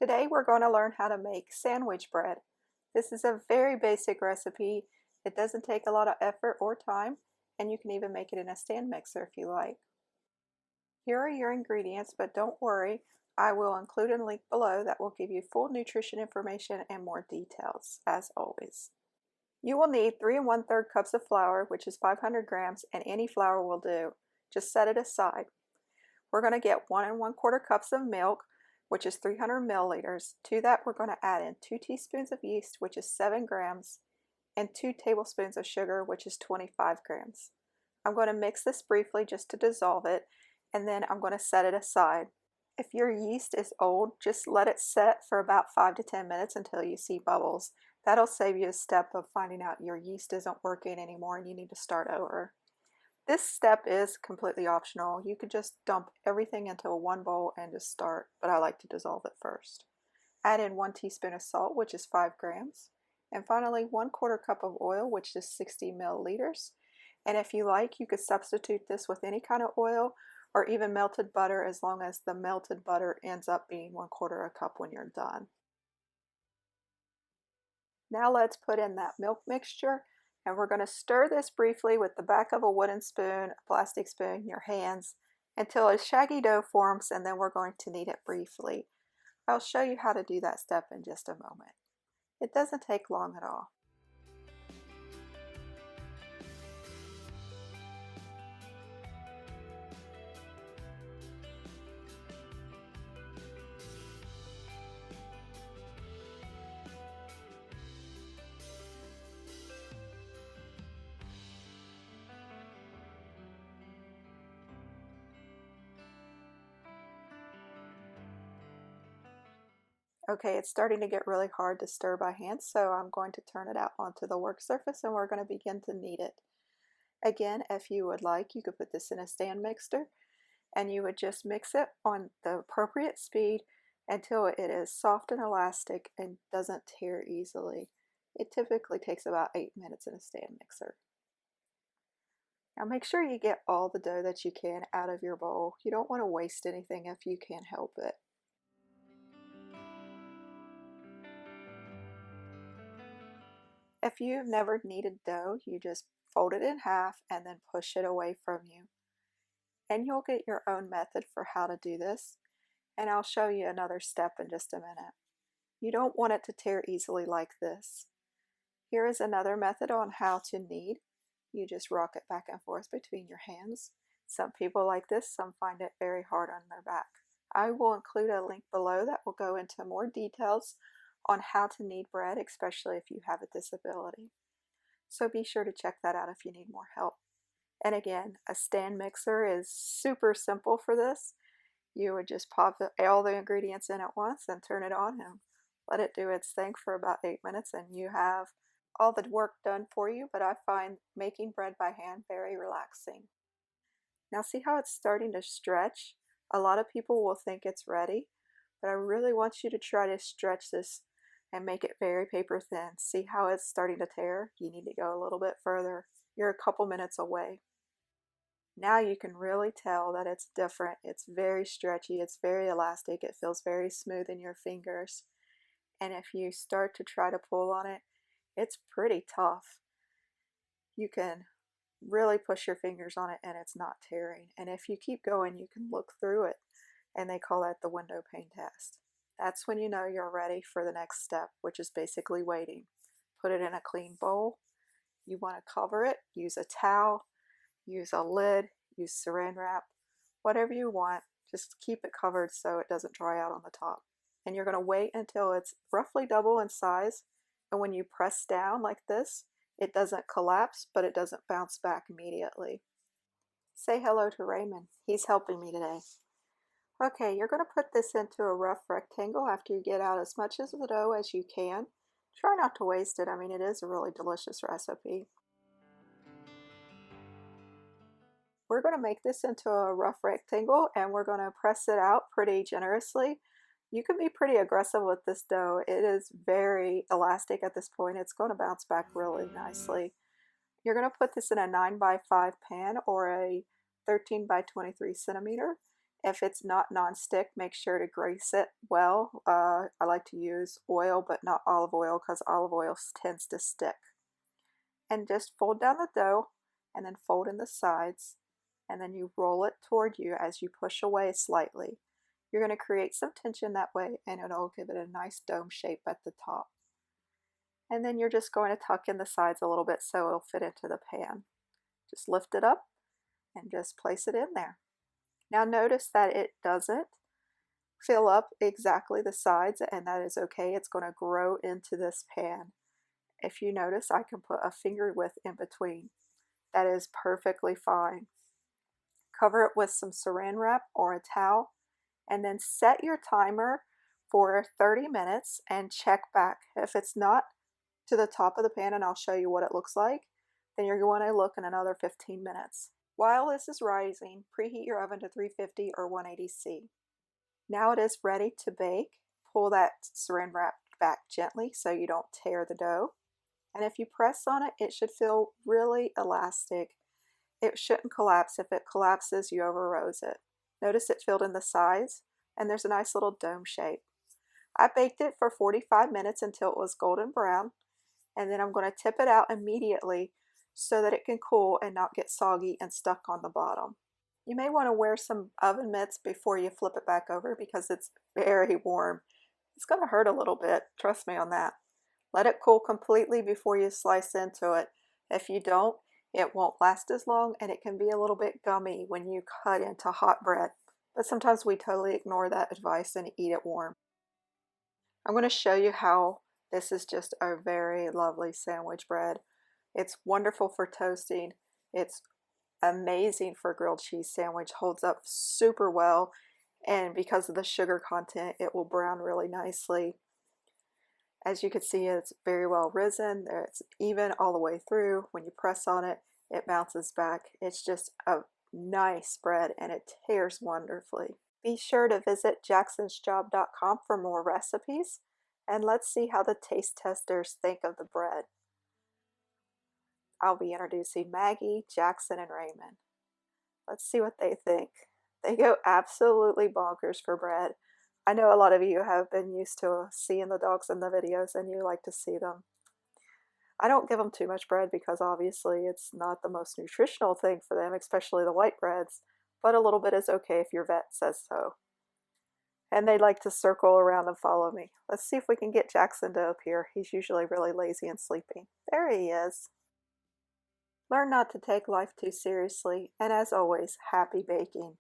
Today we're going to learn how to make sandwich bread. This is a very basic recipe. It doesn't take a lot of effort or time, and you can even make it in a stand mixer if you like. Here are your ingredients, but don't worry, I will include a link below that will give you full nutrition information and more details, as always. You will need 3 1/3 cups of flour, which is 500 grams, and any flour will do. Just set it aside. We're going to get 1 1/4 cups of milk, which is 300 milliliters. To that, we're going to add in 2 teaspoons of yeast, which is 7 grams, and 2 tablespoons of sugar, which is 25 grams. I'm going to mix this briefly just to dissolve it, and then I'm going to set it aside. If your yeast is old, just let it set for about 5 to 10 minutes until you see bubbles. That'll save you a step of finding out your yeast isn't working anymore and you need to start over. This step is completely optional. You could just dump everything into one bowl and just start, but I like to dissolve it first. Add in 1 teaspoon of salt, which is 5 grams. And finally, 1/4 cup of oil, which is 60 milliliters. And if you like, you could substitute this with any kind of oil or even melted butter, as long as the melted butter ends up being 1/4 cup when you're done. Now let's put in that milk mixture, and we're going to stir this briefly with the back of a wooden spoon, a plastic spoon, your hands, until a shaggy dough forms, and then we're going to knead it briefly. I'll show you how to do that step in just a moment. It doesn't take long at all. Okay, it's starting to get really hard to stir by hand, so I'm going to turn it out onto the work surface and we're going to begin to knead it. Again, if you would like, you could put this in a stand mixer and you would just mix it on the appropriate speed until it is soft and elastic and doesn't tear easily. It typically takes about 8 minutes in a stand mixer. Now make sure you get all the dough that you can out of your bowl. You don't want to waste anything if you can help it. If you've never kneaded dough, you just fold it in half and then push it away from you. And you'll get your own method for how to do this. And I'll show you another step in just a minute. You don't want it to tear easily like this. Here is another method on how to knead. You just rock it back and forth between your hands. Some people like this, some find it very hard on their back. I will include a link below that will go into more details on how to knead bread, especially if you have a disability. So be sure to check that out if you need more help. And again, a stand mixer is super simple for this. You would just pop all the ingredients in at once and turn it on and let it do its thing for about 8 minutes, and you have all the work done for you. But I find making bread by hand very relaxing. Now see how it's starting to stretch? A lot of people will think it's ready, but I really want you to try to stretch this and make it very paper thin. See how it's starting to tear? You need to go a little bit further. You're a couple minutes away. Now you can really tell that it's different. It's very stretchy, it's very elastic, it feels very smooth in your fingers. And if you start to try to pull on it, it's pretty tough. You can really push your fingers on it and it's not tearing. And if you keep going, you can look through it, and they call that the window pane test. That's when you know you're ready for the next step, which is basically waiting. Put it in a clean bowl. You want to cover it. Use a towel, use a lid, use saran wrap, whatever you want. Just keep it covered so it doesn't dry out on the top. And you're going to wait until it's roughly double in size. And when you press down like this, it doesn't collapse, but it doesn't bounce back immediately. Say hello to Raymond. He's helping me today. Okay, you're going to put this into a rough rectangle after you get out as much of the dough as you can. Try not to waste it. I mean, it is a really delicious recipe. We're going to make this into a rough rectangle and we're going to press it out pretty generously. You can be pretty aggressive with this dough. It is very elastic at this point. It's going to bounce back really nicely. You're going to put this in a 9 by 5 pan or a 13 by 23 centimeter. If it's not nonstick, make sure to grease it well. I like to use oil, but not olive oil because olive oil tends to stick. And just fold down the dough and then fold in the sides, and then you roll it toward you as you push away slightly. You're going to create some tension that way, and it'll give it a nice dome shape at the top. And then you're just going to tuck in the sides a little bit so it'll fit into the pan. Just lift it up and just place it in there. Now notice that it doesn't fill up exactly the sides, and that is okay. It's going to grow into this pan. If you notice, I can put a finger width in between. That is perfectly fine. Cover it with some saran wrap or a towel, and then set your timer for 30 minutes and check back. If it's not to the top of the pan, and I'll show you what it looks like, then you're going to look in another 15 minutes. While this is rising, preheat your oven to 350 or 180°C. Now it is ready to bake. Pull that saran wrap back gently so you don't tear the dough. And if you press on it, it should feel really elastic. It shouldn't collapse. If it collapses, you over-rose it. Notice it filled in the sides, and there's a nice little dome shape. I baked it for 45 minutes until it was golden brown, and then I'm going to tip it out immediately so that it can cool and not get soggy and stuck on the bottom. You may want to wear some oven mitts before you flip it back over because it's very warm. It's going to hurt a little bit, trust me on that. Let it cool completely before you slice into it. If you don't, it won't last as long, and it can be a little bit gummy when you cut into hot bread. But sometimes we totally ignore that advice and eat it warm. I'm going to show you how this is just a very lovely sandwich bread. It's wonderful for toasting. It's amazing for grilled cheese sandwich. Holds up super well, and because of the sugar content, it will brown really nicely. As you can see, it's very well risen. It's even all the way through. When you press on it, it bounces back. It's just a nice bread, and it tears wonderfully. Be sure to visit jacksonsjob.com for more recipes, and let's see how the taste testers think of the bread. I'll be introducing Maggie, Jackson, and Raymond. Let's see what they think. They go absolutely bonkers for bread. I know a lot of you have been used to seeing the dogs in the videos and you like to see them. I don't give them too much bread because obviously it's not the most nutritional thing for them, especially the white breads, but a little bit is okay if your vet says so. And they like to circle around and follow me. Let's see if we can get Jackson to appear. He's usually really lazy and sleeping. There he is. Learn not to take life too seriously, and as always, happy baking.